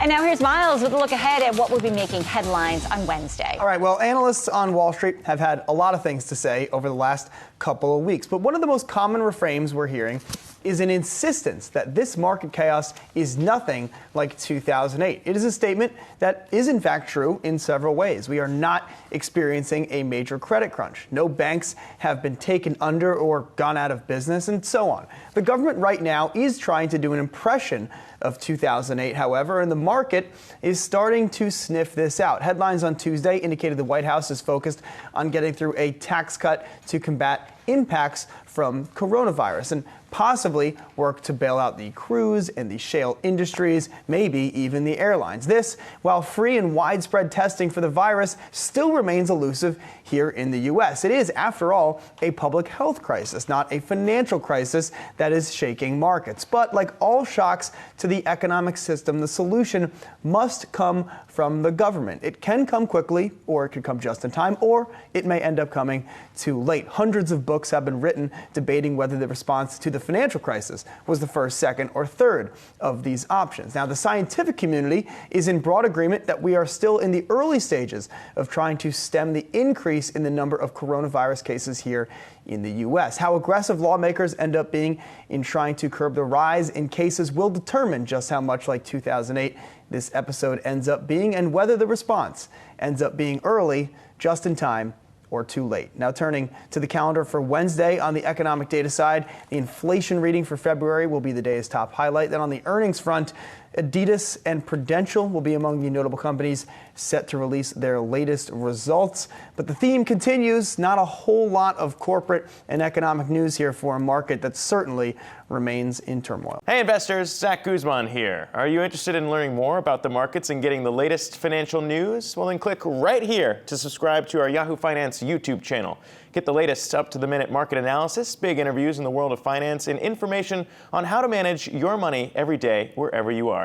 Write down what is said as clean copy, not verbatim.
And now here's Myles with a look ahead at what will be making headlines on Wednesday. All right, well, analysts on Wall Street have had a lot of things to say over the last couple of weeks. But one of the most common refrains we're hearing is an insistence that this market chaos is nothing like 2008. It is a statement that is in fact true in several ways. We are not experiencing a major credit crunch. No banks have been taken under or gone out of business, and so on. The government right now is trying to do an impression of 2008, however, and the market is starting to sniff this out. Headlines on Tuesday indicated the White House is focused on getting through a tax cut to combat impacts from coronavirus and possibly work to bail out the cruise and the shale industries, maybe even the airlines. This, while free and widespread testing for the virus still remains elusive here in the U.S. It is, after all, a public health crisis, not a financial crisis that is shaking markets. But like all shocks to the economic system, the solution must come from the government. It can come quickly, or it could come just in time, or it may end up coming too late. Hundreds of books have been written debating whether the response to the financial crisis was the first, second, or third of these options. Now, the scientific community is in broad agreement that we are still in the early stages of trying to stem the increase in the number of coronavirus cases here in the U.S. How aggressive lawmakers end up being in trying to curb the rise in cases will determine just how much like 2008 this episode ends up being and whether the response ends up being early, just in time, or too late. Now turning to the calendar for Wednesday on the economic data side, the inflation reading for February will be the day's top highlight. Then on the earnings front, Adidas and Prudential will be among the notable companies set to release their latest results. But the theme continues, not a whole lot of corporate and economic news here for a market that certainly remains in turmoil. Hey investors, Zach Guzman here. Are you interested in learning more about the markets and getting the latest financial news? Well, then click right here to subscribe to our Yahoo Finance YouTube channel. Get the latest up-to-the-minute market analysis, big interviews in the world of finance, and information on how to manage your money every day wherever you are.